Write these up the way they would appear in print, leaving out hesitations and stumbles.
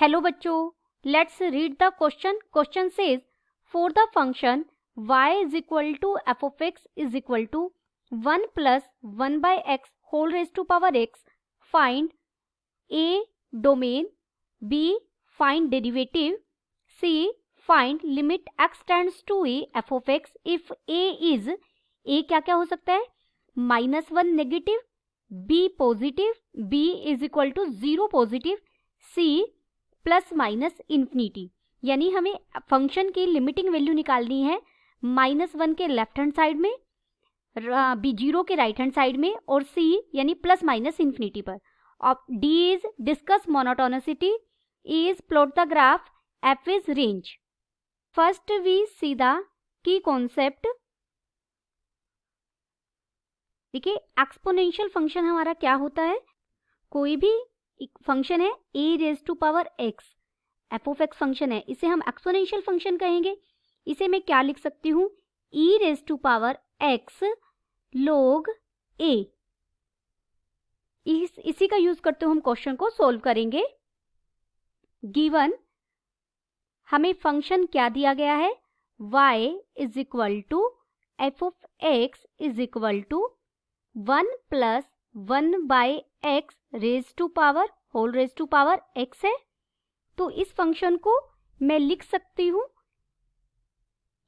Hello बच्चों, let's read the question. Question says for the function y is equal to f of x is equal to 1 plus 1 by x whole raise to power x. Find a domain, b find derivative, c find limit x tends to a f of x if a is a क्या क्या हो सकता है, -1 negative, b positive, b is equal to 0 positive, c plus minus infinity. यानी हमें function की limiting value निकालनी है -1 के लेफ्ट हैंड साइड में, b 0 के राइट हैंड साइड में और c यानी प्लस माइनस इन्फिनिटी पर. और d is discuss monotonicity, e is plot the graph, f is range. First we see the key concept. देखिए एक्सपोनेंशियल फंक्शन हमारा क्या होता है, कोई भी फंक्शन है a raise to power x, f of x function है, इसे हम एक्सपोनेंशियल फंक्शन कहेंगे. इसे मैं क्या लिख सकती हूँ, e raise to power x log a. इसी का यूज करते हुए हम क्वेश्चन को सोल्व करेंगे. गिवन हमें फंक्शन क्या दिया गया है, y is equal to f of x is equal to 1 plus 1 by x raise to power whole raise to power x है. तो इस फंक्शन को मैं लिख सकती हूँ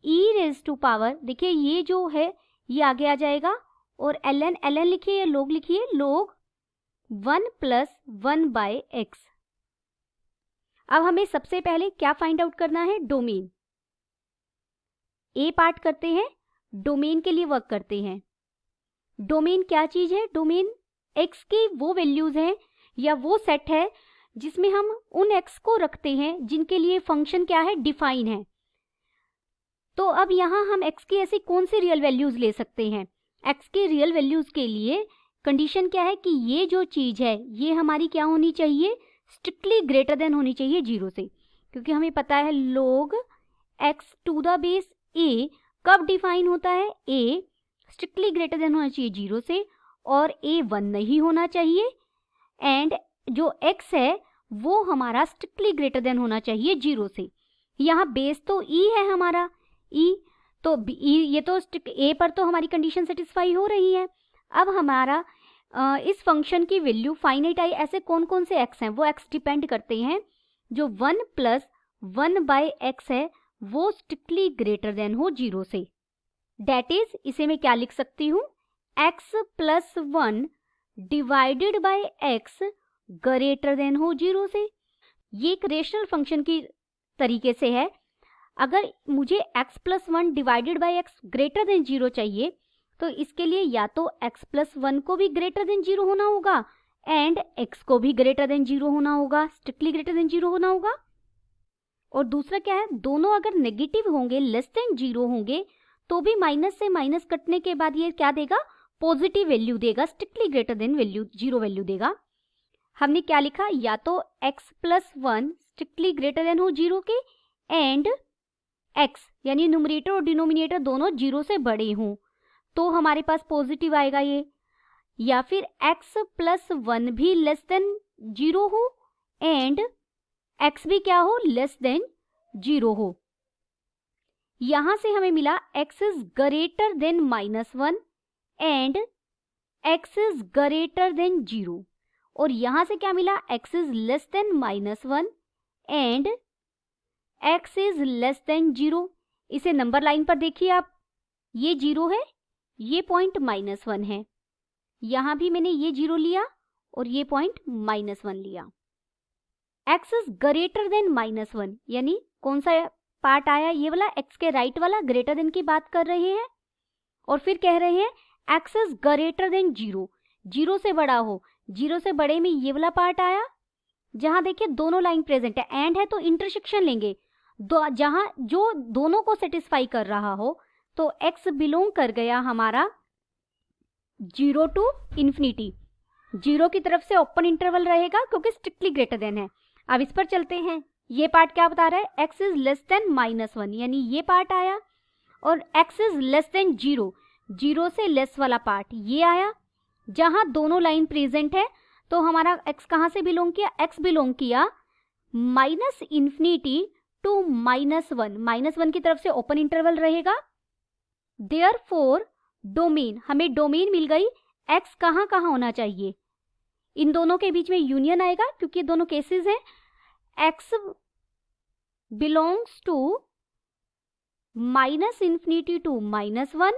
e रेज टू पावर, देखिए ये जो है ये आगे आ जाएगा और ln लिखिए या log लिखिए, log 1 प्लस 1 बाई एक्स. अब हमें सबसे पहले क्या फाइंड आउट करना है, डोमेन. ए पार्ट करते हैं, डोमेन के लिए वर्क करते हैं. डोमेन क्या चीज है, डोमेन x की वो वैल्यूज हैं या वो सेट है जिसमें हम उन x को रखते हैं जिनके लिए फंक्शन क्या है, डिफाइन है. तो अब यहाँ हम x की ऐसी कौन सी रियल वैल्यूज ले सकते हैं. x की रियल वैल्यूज के लिए कंडीशन क्या है कि ये जो चीज है ये हमारी क्या होनी चाहिए, स्ट्रिक्टली ग्रेटर देन होनी चाहिए 0 से. क्योंकि हमें पता है log x to the base a कब डिफाइन होता है, a स्ट्रिक्टली ग्रेटर देन होना चाहिए 0 से और a 1 नहीं होना चाहिए. एंड जो x है वो हमारा स्ट्रिक्टली ग्रेटर देन होना चाहिए 0 से. यहाँ बेस तो e है हमारा, e तो e ये तो a पर तो हमारी कंडीशन सेटिस्फाई हो रही है. अब हमारा इस फंक्शन की वैल्यू फाइनाइट आई, ऐसे कौन कौन से x हैं, वो x डिपेंड करते हैं. जो 1 प्लस 1 बाई एक्स है वो स्ट्रिक्टली ग्रेटर देन हो 0 से. डेट इज, इसे मैं क्या लिख सकती हूँ, x plus 1 divided by x greater than हो 0 से. ये एक रेशनल फंक्शन की तरीके से है. अगर मुझे x plus 1 divided by x greater than 0 चाहिए तो इसके लिए या तो x प्लस 1 को भी ग्रेटर देन 0 होना होगा एंड x को भी ग्रेटर देन 0 होना होगा, स्ट्रिक्टली ग्रेटर देन 0 होना होगा. और दूसरा क्या है, दोनों अगर नेगेटिव होंगे, लेस देन 0 होंगे तो भी माइनस से माइनस कटने के बाद ये क्या देगा, पॉजिटिव वैल्यू देगा, strictly greater than value 0 value देगा. हमने क्या लिखा, या तो x plus 1 strictly greater than हो 0 के एंड x यानी न्यूमरेटर और डिनोमिनेटर दोनों 0 से बड़े हों तो हमारे पास पॉजिटिव आएगा ये, या फिर x प्लस 1 भी लेस देन 0 हो एंड x भी क्या हो, लेस देन 0 हो. यहां से हमें मिला x is greater then -1 and x is greater than 0. और यहां से क्या मिला, x is less than -1 and x is less than 0. इसे नंबर लाइन पर देखिए आप, ये 0 है, ये पॉइंट -1 है, यहां भी मैंने ये 0 लिया और ये पॉइंट -1 लिया. x इज ग्रेटर देन -1 यानी कौन सा पार्ट आया, ये वाला x के राइट वाला, ग्रेटर देन की बात कर रहे हैं. और फिर कह रहे हैं x इज ग्रेटर देन 0, 0 से बड़ा हो, 0 से बड़े में ये वाला पार्ट आया जहां देखिए दोनों लाइन प्रेजेंट है, एंड है तो इंटरसेक्शन लेंगे जहां जो दोनों को सेटिस्फाई कर रहा हो. तो x बिलोंग कर गया हमारा 0 टू इन्फिनिटी, 0 की तरफ से ओपन इंटरवल रहेगा क्योंकि स्ट्रिक्टली ग्रेटर देन है. अब इस पर चलते हैं, ये पार्ट क्या बता रहा है, x इज लेस देन -1 यानी ये पार्ट आया और x इज लेस देन 0, 0 से लेस वाला पार्ट ये आया. जहां दोनों लाइन प्रेजेंट है तो हमारा x कहां से बिलोंग किया, x बिलोंग किया माइनस इन्फिनिटी टू -1, -1 की तरफ से ओपन इंटरवल रहेगा। देयरफॉर डोमेन, हमें डोमेन मिल गई, x कहाँ कहाँ होना चाहिए, इन दोनों के बीच में यूनियन आएगा क्योंकि ये दोनों केसेस हैं। x belongs to -infinity to -1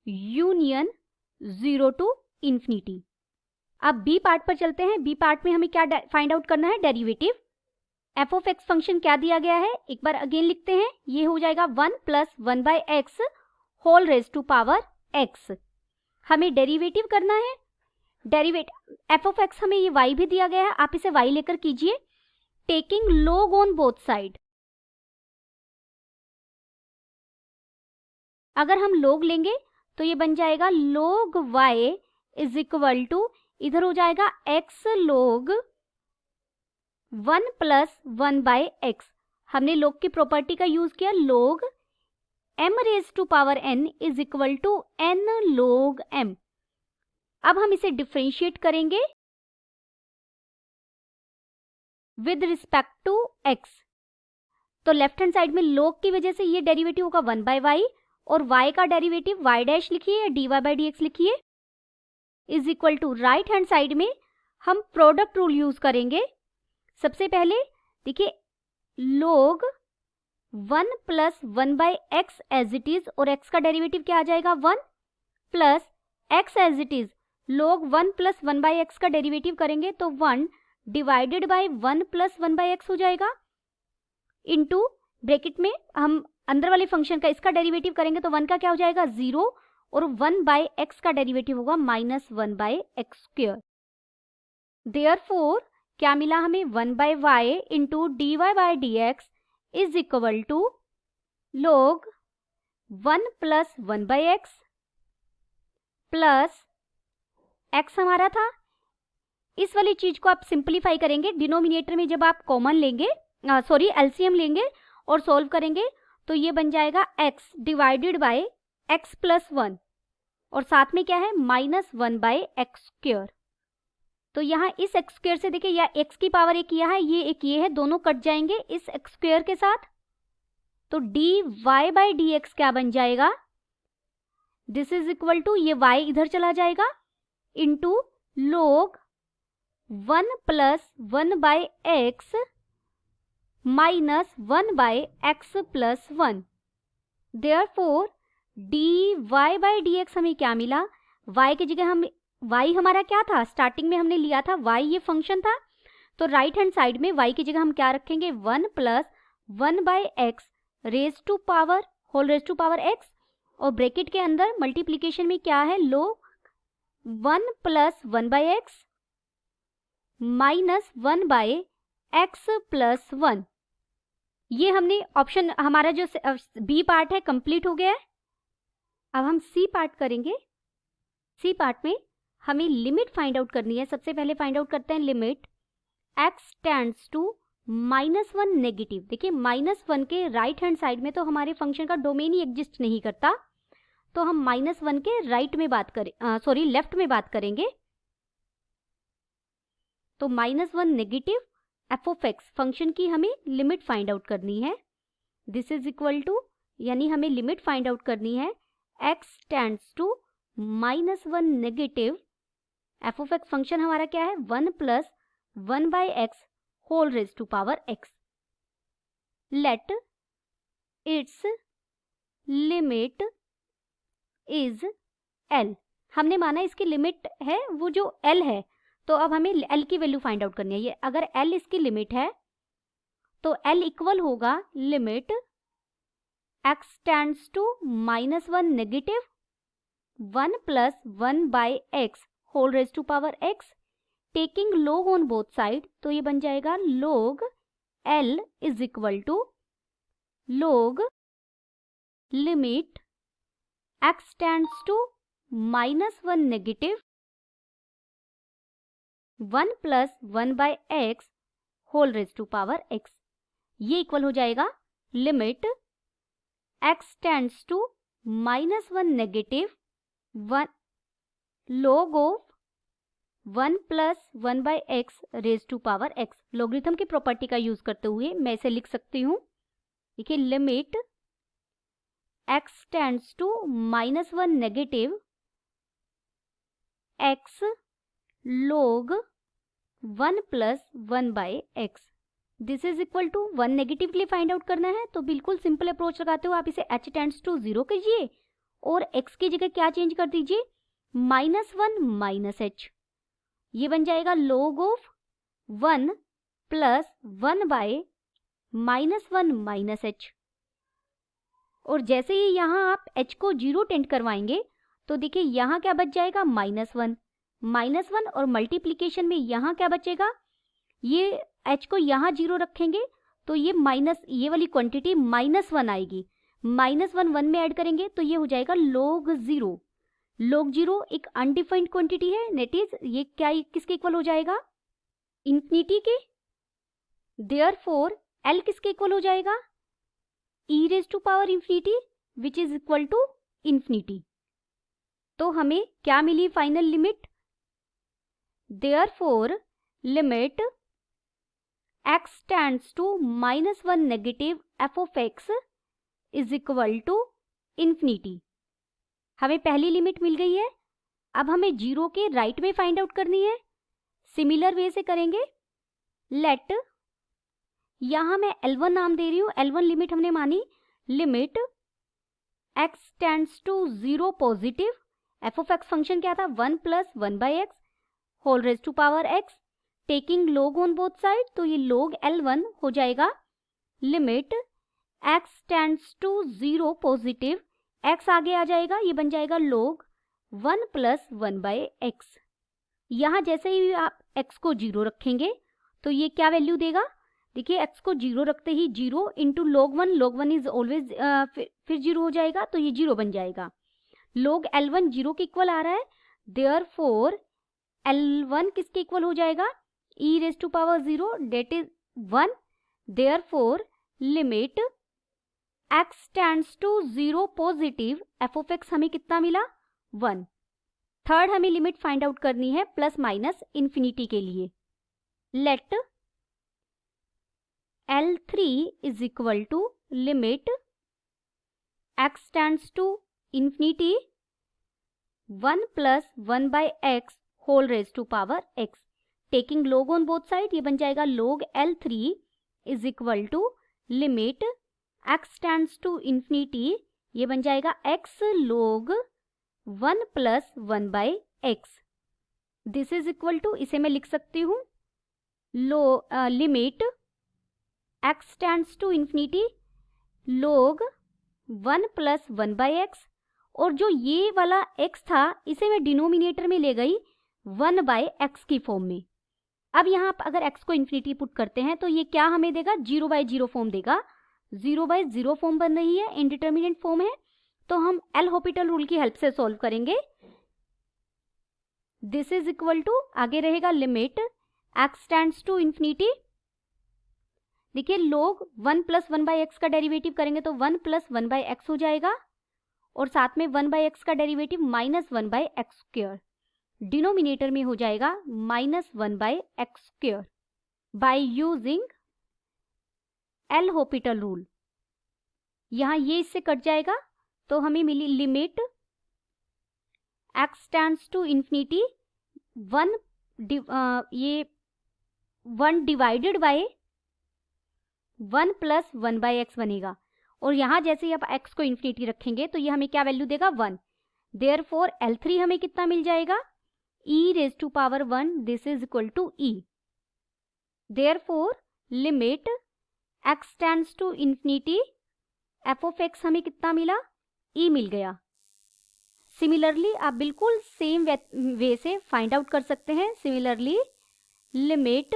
union 0 to infinity. अब बी पार्ट पर चलते हैं। बी पार्ट में हमें क्या फाइंड आउट करना है, derivative. F of x function क्या दिया गया है, एक बार अगेन लिखते हैं। ये हो जाएगा 1 + 1/x whole raise to power x। हमें डेरिवेटिव करना है। डेरिवेटिव एफ ऑफ एक्स, हमें ये y भी दिया गया है, आप इसे y लेकर कीजिए, taking log on both side. अगर हम log लेंगे तो ये बन जाएगा log y is equal to, इधर हो जाएगा x log 1 + 1/x। हमने log की प्रॉपर्टी का यूज किया, log m raise to power n is equal to n log m। अब हम इसे डिफरेंशिएट करेंगे विद रिस्पेक्ट टू x। तो लेफ्ट हैंड साइड में log की वजह से ये डेरिवेटिव होगा 1/y, और y का डेरिवेटिव y डैश लिखिए या dy/dx लिखिए, is equal to right hand side में हम प्रोडक्ट रूल यूज करेंगे। सबसे पहले देखिए, log 1 + 1/x as it is, और x का डेरिवेटिव क्या आ जाएगा 1 plus x as it is. log 1 + 1/x का डेरिवेटिव करेंगे तो 1 डिवाइडेड बाय 1 + 1/x हो जाएगा, इनटू ब्रैकेट में हम अंदर वाले फंक्शन का इसका डेरिवेटिव करेंगे तो 1 का क्या हो जाएगा 0, और 1/x का डेरिवेटिव होगा -1/x²। देयरफॉर क्या मिला हमें, 1/y into dy/dx is equal to log 1 + 1/x plus x हमारा था। इस वाली चीज को आप सिंपलीफाई करेंगे, डिनोमिनेटर में जब आप कॉमन लेंगे, सॉरी एलसीएम लेंगे और सॉल्व करेंगे तो ये बन जाएगा x डिवाइडेड बाय x + 1, और साथ में क्या है -1/x²। तो यहाँ इस x² से देखिए, या x की पावर एक यह है, ये एक ये है, दोनों कट जाएंगे इस x² के साथ। तो dy/dx क्या बन जाएगा, दिस इज इक्वल टू, ये y इधर चला जाएगा, into log 1 + 1/x -1/x + 1। Therefore dy/dx हमें क्या मिला, y की जगह हम, y हमारा क्या था, स्टार्टिंग में हमने लिया था y, ये फंक्शन था, तो राइट हैंड साइड में y की जगह हम क्या रखेंगे 1 + 1/x raise to power whole raise to power x, और ब्रैकेट के अंदर मल्टीप्लीकेशन में क्या है, log 1 + 1/x -1/x + 1। ये हमने ऑप्शन, हमारा जो बी पार्ट है कंप्लीट हो गया है। अब हम सी पार्ट करेंगे। सी पार्ट में हमें लिमिट फाइंड आउट करनी है। सबसे पहले फाइंड आउट करते हैं limit x tends to -1 negative. देखिए -1 के राइट हैंड साइड में तो हमारे फंक्शन का डोमेन ही एग्जिस्ट नहीं करता, तो हम -1 के राइट में बात करें, सॉरी लेफ्ट में बात करेंगे। तो -1 negative f of x function की हमें लिमिट फाइंड आउट करनी है। दिस इज इक्वल टू, यानी हमें लिमिट फाइंड आउट करनी है x tends to -1 negative f of x function हमारा क्या है 1 + 1/x whole raise to power x। Let its limit is l। हमने माना इसकी लिमिट है वो जो l है, तो अब हमें l की वैल्यू फाइंड आउट करनी है। ये अगर l इसकी लिमिट है तो l इक्वल होगा limit x tends to -1 negative 1 + 1/x whole raise to power x, taking log on both side, तो ये बन जाएगा log l is equal to log limit x tends to -1 negative 1 + 1/x whole raise to power x। ये इक्वल हो जाएगा limit x tends to -1 negative 1 log of 1 plus 1 by x raise to power x. Logarithm की property का use करते हुए मैं इसे लिख सकती हूँ, देखिए limit x tends to -1 negative x log 1 plus 1 by x. This is equal to 1 negative के लिए फाइंड आउट करना है, तो बिल्कुल सिंपल अप्रोच लगाते हो आप इसे h टेंड्स टू 0 कीजिए और x की जगह क्या चेंज कर दीजिए, -1 माइनस h। ये बन जाएगा log of 1 plus 1 by -1 minus h। और जैसे ही यहाँ आप h को 0 टेंड करवाएंगे तो देखिए यहाँ क्या बच जाएगा, -1 और मल्टीप्लीकेशन में यहाँ क्या बचेगा, ये h को यहाँ 0 रखेंगे तो ये ये वाली क्वांटिटी -1 आएगी, -1 1 में ऐड करेंगे तो ये हो जाएगा log 0। log 0 एक अनडिफाइंड क्वांटिटी है, नेट इज ये क्या किसके इक्वल हो जाएगा, इंफिनिटी के। देयरफॉर L किसके इक्वल हो जाएगा, e raise to power infinity which is equal to infinity. तो हमें क्या मिली final limit, therefore limit x tends to -1 negative f of x is equal to infinity. हमें पहली लिमिट मिल गई है, अब हमें 0 के राइट में फाइंड आउट करनी है। सिमिलर वे से करेंगे, लेट यहां मैं L1 नाम दे रही हूं, L1 लिमिट हमने मानी, limit x tends to 0 positive, f of x function क्या था, 1 plus 1 by x whole raise to power x, taking log on both side, तो ये log L1 हो जाएगा limit x tends to 0 positive, x आगे आ जाएगा, ये बन जाएगा log 1 प्लस 1 बाई एक्स। यहाँ जैसे ही आप x को 0 रखेंगे तो ये क्या वैल्यू देगा, देखिए x को 0 रखते ही 0 इंटू log 1 इज ऑलवेज फिर 0 हो जाएगा तो ये 0 बन जाएगा। log L1 0 के इक्वल आ रहा है, देयरफॉर L1 किसके इक्वल हो जाएगा, e raise to power 0 that is 1। Therefore limit x tends to 0 positive f of x हमें कितना मिला, 1। थर्ड हमें लिमिट फाइंड आउट करनी है प्लस माइनस इंफिनिटी के लिए, let L3 is equal to limit x tends to infinity 1 plus 1 by x whole raise to power x, taking log on both side, ये बन जाएगा log L3 is equal to limit x tends to infinity, ये बन जाएगा x log 1 plus 1 by x. This is equal to, इसे मैं लिख सकती हूँ, limit x tends to infinity log 1 plus 1 by x, और जो ये वाला x था इसे मैं डिनोमिनेटर में ले गई 1 बाई एक्स की फॉर्म में। अब यहाँ आप अगर x को इंफिनिटी पुट करते हैं तो ये क्या हमें देगा, 0 बाई 0 फॉर्म देगा, 0 बाई 0 फॉर्म बन रही है, इनडिटर्मिनेट फॉर्म है, तो हम एल हॉपिटल रूल की हेल्प से सॉल्व करेंगे। दिस इज इक्वल टू, आगे रहेगा limit x tends to infinity, देखिए log 1 प्लस 1 बाई एक्स का डेरिवेटिव करेंगे तो 1 प्लस 1 बाई एक्स हो जाएगा, और साथ में 1 बाई एक्स का derivative -1 by x square, denominator में हो जाएगा -1 by x square. By using L'Hopital rule, यहाँ ये इससे कट जाएगा तो हमें मिली limit x tends to infinity 1 divided by 1 plus 1 by x बनेगा, और यहाँ जैसे ही आप x को इंफिनिटी रखेंगे तो ये हमें क्या वैल्यू देगा, 1। देयरफॉर L3 हमें कितना मिल जाएगा, e raise to power 1, this is equal to e। Therefore limit x tends to infinity f of x हमें कितना मिला, e मिल गया। सिमिलरली आप बिल्कुल सेम वे से फाइंड आउट कर सकते हैं। Similarly limit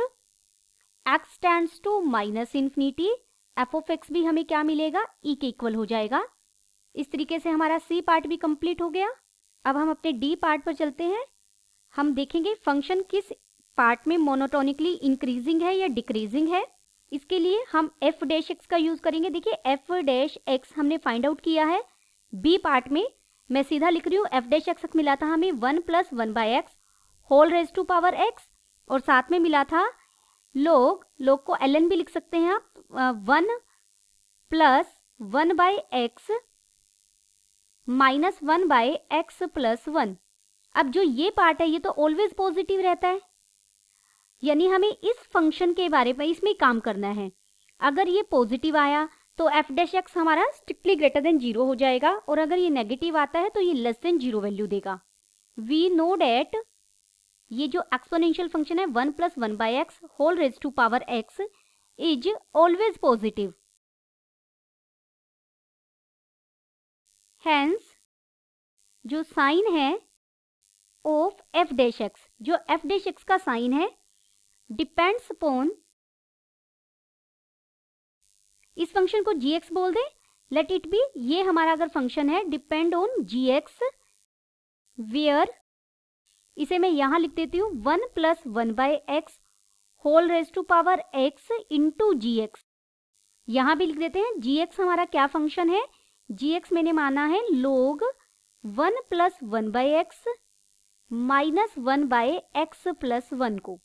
x tends to minus infinity f of x भी हमें क्या मिलेगा, e के इक्वल हो जाएगा। इस तरीके से हमारा c पार्ट भी कंप्लीट हो गया। अब हम अपने d पार्ट पर चलते हैं। हम देखेंगे फंक्शन किस पार्ट में मोनोटोनिकली इंक्रीजिंग है या डिक्रीजिंग है। इसके लिए हम f डैश x का यूज करेंगे। देखिए f डैश x हमने फाइंड आउट किया है b पार्ट में, मैं सीधा लिख रही हूँ f डैश x मिला था हमें 1 plus 1 by x whole raise to power x, और साथ में मिला था log को ln भी लिख सकते हैं आप, 1 plus 1 by x minus 1 by x plus 1। अब जो ये पार्ट है ये तो ऑलवेज पॉजिटिव रहता है, यानी हमें इस फंक्शन के बारे में इसमें काम करना है। अगर ये पॉजिटिव आया तो एफ डैश एक्स हमारा स्ट्रिक्टली ग्रेटर देन 0 हो जाएगा, और अगर ये नेगेटिव आता है तो ये लेस देन 0 वैल्यू देगा। वी नो डेट ये जो एक्सपोनेंशियल फंक्शन है 1 plus 1 by x whole raise to power x is always positive. Hence जो साइन है ऑफ एफ डैश एक्स, जो एफ डैश एक्स का साइन है डिपेंड्स अपॉन, इस फंक्शन को gx बोल दें, लेट इट बी, ये हमारा अगर फंक्शन है डिपेंड ऑन gx, वेयर इसे मैं यहां लिख देती हूं 1 plus 1 by x whole raise to power x into gx। यहां भी लिख देते हैं gx हमारा क्या फंक्शन है, gx मैंने माना है log 1 plus 1 by x minus 1 by x plus 1 को।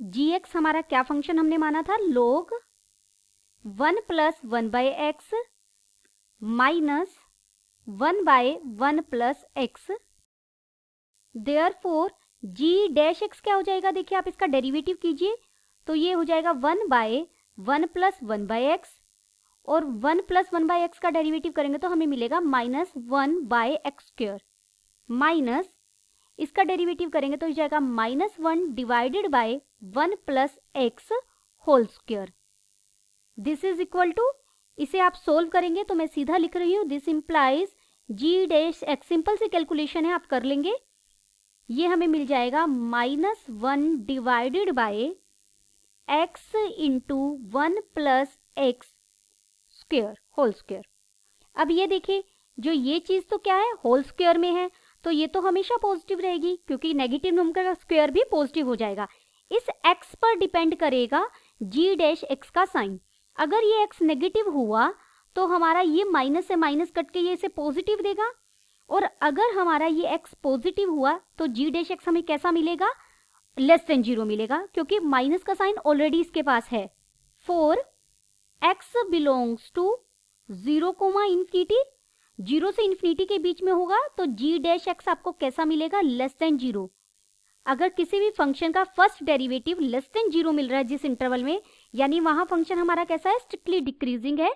gx हमारा क्या फंक्शन हमने माना था, log 1 plus 1 by x minus 1 by 1 plus x. Therefore g dash x क्या हो जाएगा, देखिए आप इसका डेरिवेटिव कीजिए तो ये हो जाएगा 1 बाई 1 प्लस 1 बाई एक्स, और 1 प्लस 1 बाई एक्स का डेरिवेटिव करेंगे तो हमें मिलेगा minus 1 by x square, minus इसका डेरिवेटिव करेंगे तो हो जाएगा minus 1 divided by 1 plus x whole square. This is equal to, इसे आप सोल्व करेंगे तो मैं सीधा लिख रही हूं, this implies g dash x, simple सी कैलकुलेशन है आप कर लेंगे, ये हमें मिल जाएगा minus 1 divided by x into 1 plus x square whole square. अब ये देखिए जो ये चीज तो क्या है, होल स्क्वायर में है तो ये तो हमेशा पॉजिटिव रहेगी क्योंकि नेगेटिव नंबर का स्क्वायर भी पॉजिटिव हो जाएगा। इस x पर डिपेंड करेगा g डैश x का साइन। अगर ये x नेगेटिव हुआ तो हमारा ये माइनस से माइनस कट के ये इसे पॉजिटिव देगा, और अगर हमारा ये x पॉजिटिव हुआ तो g डैश x हमें कैसा मिलेगा, लेस देन 0 मिलेगा, क्योंकि माइनस का साइन ऑलरेडी इसके पास है। For x belongs to 0 infinity, 0 से इंफिनिटी के बीच में होगा तो g डैश एक्स आपको कैसा मिलेगा, लेस देन 0। अगर किसी भी फंक्शन का फर्स्ट डेरिवेटिव लेस देन 0 मिल रहा है जिस इंटरवल में, यानी वहां फंक्शन हमारा कैसा है, स्ट्रिक्टली डिक्रीजिंग है।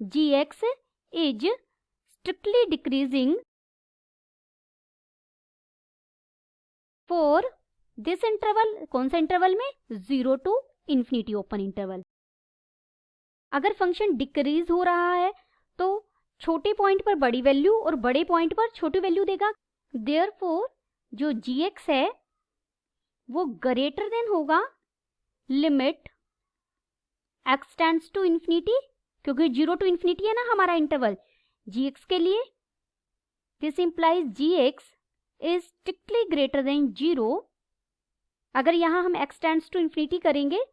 gx is strictly decreasing for this interval, कौन सा इंटरवल में, 0 टू इंफिनिटी ओपन इंटरवल। अगर फंक्शन डिक्रीज हो रहा है तो छोटे पॉइंट पर बड़ी वैल्यू और बड़े पॉइंट पर छोटी वैल्यू देगा। देयरफॉर जो gx है वो ग्रेटर देन होगा limit x tends to infinity, क्योंकि 0 टू इंफिनिटी है ना हमारा इंटरवल gx के लिए। This implies gx is strictly greater than 0। अगर यहाँ हम x टेंड्स टू इंफिनिटी करेंगे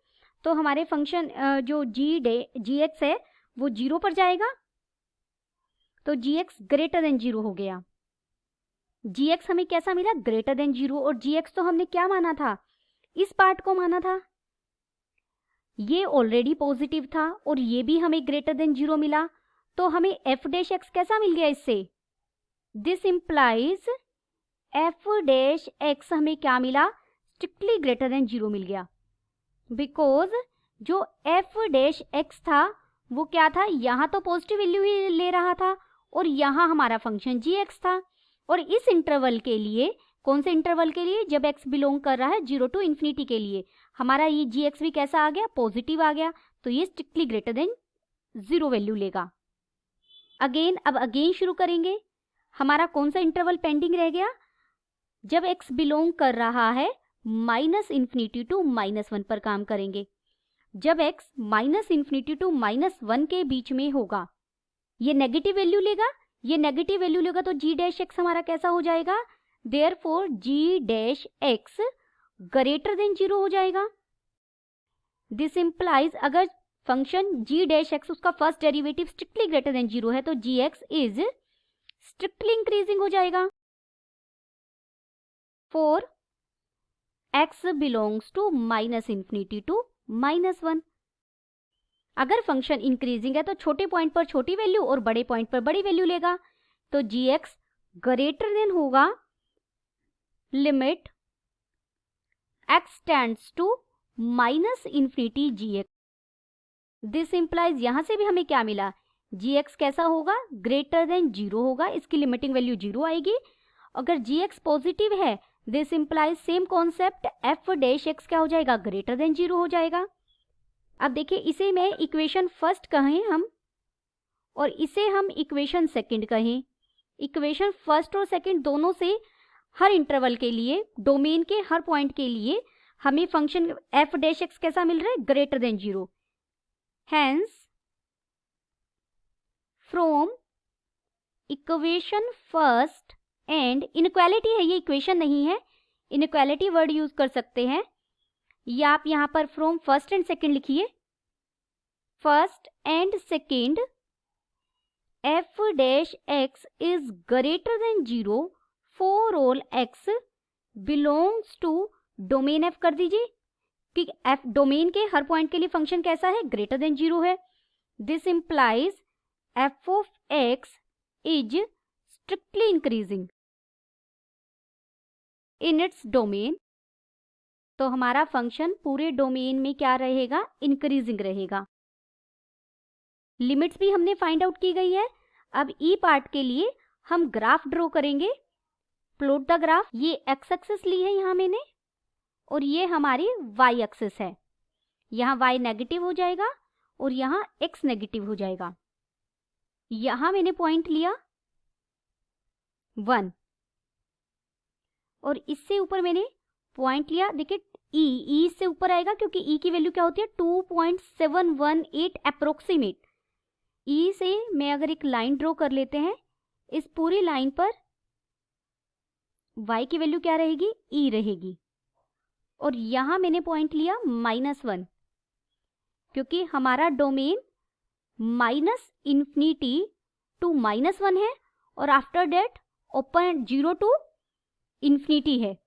तो हमारे फंक्शन जो gx है वो 0 पर जाएगा, तो gx ग्रेटर देन 0 हो गया। gx हमें कैसा मिला, ग्रेटर देन 0, और gx तो हमने क्या माना था, इस पार्ट को माना था, ये ऑलरेडी पॉजिटिव था और ये भी हमें ग्रेटर देन 0 मिला, तो हमें f डैश x कैसा मिल गया इससे। This implies f dash x हमें क्या मिला, स्ट्रिक्टली ग्रेटर देन 0 मिल गया, बिकॉज जो f डैश x था वो क्या था, यहाँ तो पॉजिटिव वैल्यू ही ले रहा था और यहाँ हमारा फंक्शन gx था, और इस इंटरवल के लिए, कौन से इंटरवल के लिए, जब x बिलोंग कर रहा है 0 टू इंफिनिटी के लिए, हमारा ये gx भी कैसा आ गया, पॉजिटिव आ गया, तो ये स्ट्रिक्टली ग्रेटर देन 0 वैल्यू लेगा। अब अगेन शुरू करेंगे, हमारा कौन सा इंटरवल पेंडिंग रह गया, जब x बिलोंग कर रहा है माइनस इंफिनिटी टू माइनस 1 पर काम करेंगे। जब x minus infinity to minus 1 के बीच में होगा, ये नेगेटिव वैल्यू लेगा, ये नेगेटिव वैल्यू लेगा तो g डैश x हमारा कैसा हो जाएगा, therefore g dash x greater than 0 हो जाएगा। दिस इंप्लाइज अगर फंक्शन g डैश x उसका first derivative strictly greater than 0 है तो gx इज स्ट्रिक्टली इंक्रीजिंग हो जाएगा। for x belongs to -∞ to -1। अगर फंक्शन इंक्रीजिंग है तो छोटे पॉइंट पर छोटी वैल्यू और बड़े पॉइंट पर बड़ी वैल्यू लेगा। तो gx ग्रेटर देन होगा limit x tends to -∞ gx। This implies यहां से भी हमें क्या मिला, gx कैसा होगा, ग्रेटर देन 0 होगा, इसकी लिमिटिंग वैल्यू 0 आएगी। अगर gx पॉजिटिव है, this implies same concept f dash x क्या हो जाएगा, ग्रेटर देन 0 हो जाएगा। अब देखिए इसे मैं इक्वेशन फर्स्ट कहें हम, और इसे हम इक्वेशन सेकंड कहें। इक्वेशन फर्स्ट और सेकंड दोनों से हर इंटरवल के लिए, डोमेन के हर पॉइंट के लिए हमें फंक्शन f डैश x कैसा मिल रहा है, greater than 0। Hence from equation first and, inequality है ये, इक्वेशन नहीं है, इनइक्वालिटी वर्ड यूज कर सकते हैं, या आप यहां पर फ्रॉम फर्स्ट एंड सेकंड लिखिए। First and second f dash x is greater than 0 for all x belongs to domain f कर दीजिए कि f डोमेन के हर पॉइंट के लिए फंक्शन कैसा है, ग्रेटर देन 0 है। This implies f of x is strictly increasing in its domain. तो हमारा फंक्शन पूरे डोमेन में क्या रहेगा, इंक्रीजिंग रहेगा। लिमिट्स भी हमने फाइंड आउट की गई है। अब ई पार्ट के लिए हम ग्राफ ड्रॉ करेंगे। प्लॉट द ग्राफ, ये एक्स एक्सिस ली है यहाँ मैंने, और ये हमारी वाई एक्सिस है। यहाँ वाई नेगेटिव हो जाएगा और यहाँ एक्स नेगेटिव हो जाएगा। यहाँ मैंने पॉइंट लिया 1 और इससे ऊपर मैंने पॉइंट लिया, देखिए ई से ऊपर आएगा क्योंकि ई की वैल्यू क्या होती है 2.718 अप्रोक्सीमेट। ई से मैं अगर एक लाइन ड्रॉ कर लेते हैं, इस पूरी लाइन पर y की वैल्यू क्या रहेगी, ई रहेगी। और यहां मैंने पॉइंट लिया -1 क्योंकि हमारा डोमेन -∞ टू -1 है और आफ्टर दैट ओपन 0 टू ∞ है।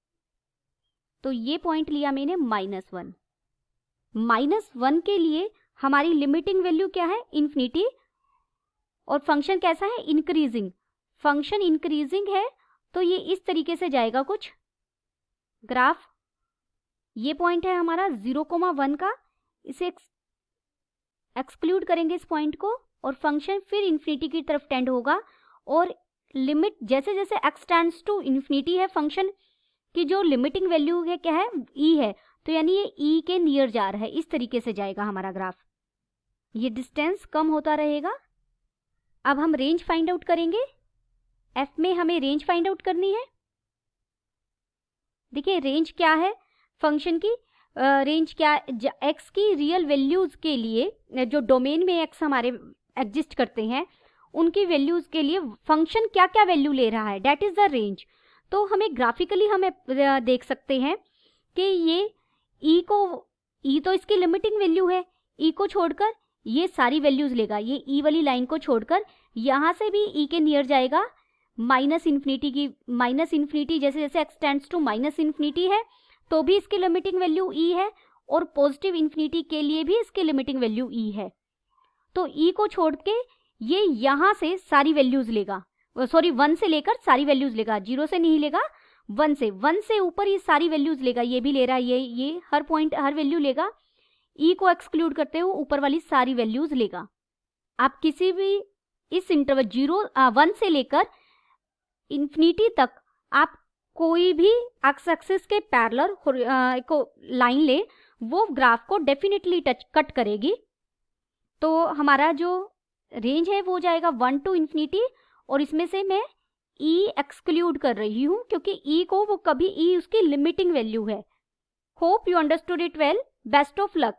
तो ये पॉइंट लिया मैंने -1। -1 के लिए हमारी लिमिटिंग वैल्यू क्या है, ∞, और फंक्शन कैसा है, इंक्रीजिंग। फंक्शन इंक्रीजिंग है तो ये इस तरीके से जाएगा कुछ ग्राफ। ये पॉइंट है हमारा 0,1 का, इसे एक्सक्लूड करेंगे इस पॉइंट को, और फंक्शन फिर इन्फिनिटी की तरफ टेंड होगा। और लिमिट जैसे जैसे x टेंड्स टू इन्फिनिटी है, फंक्शन की जो लिमिटिंग वैल्यू है क्या है, e है, तो यानी ये e के नियर जा रहा है, इस तरीके से जाएगा हमारा ग्राफ। ये डिस्टेंस कम होता रहेगा। अब हम रेंज फाइंड आउट करेंगे। f में हमें रेंज फाइंड आउट करनी है। देखिए रेंज क्या है फंक्शन की, रेंज क्या, x की रियल वैल्यूज के लिए जो डोमेन में x हमारे एग्जिस्ट करते हैं उनकी वैल्यूज के लिए फंक्शन क्या क्या वैल्यू ले रहा है, दैट इज द रेंज। तो हमें ग्राफिकली हमें देख सकते हैं कि ये e तो इसकी लिमिटिंग वैल्यू है, e को छोड़कर ये सारी वैल्यूज लेगा, ये e वाली लाइन को छोड़कर यहाँ से भी e के नियर जाएगा -∞ की, -∞ जैसे जैसे x टेंड्स टू -∞ है तो भी इसकी लिमिटिंग वैल्यू e है, और पॉजिटिव ∞ के लिए भी इसकी लिमिटिंग वैल्यू e है। तो e को छोड़ के ये यहाँ से सारी वैल्यूज लेगा, सॉरी 1 से लेकर सारी वैल्यूज लेगा, 0 से नहीं लेगा, 1 से ऊपर ये सारी वैल्यूज लेगा। ये भी ले रहा है, ये हर पॉइंट हर वैल्यू लेगा, e को एक्सक्लूड करते हुए ऊपर वाली सारी वैल्यूज लेगा। आप किसी भी इस इंटरवल 1 से लेकर इन्फिनिटी तक आप कोई भी एक्स एक्सिस के पैरेलल को लाइन ले, वो ग्राफ को डेफिनेटली कट करेगी। तो हमारा जो रेंज है वो जाएगा 1 टू ∞, और इसमें से मैं e एक्सक्लूड कर रही हूँ क्योंकि e को वो कभी e उसकी लिमिटिंग वैल्यू है। Hope you understood it well, best of luck.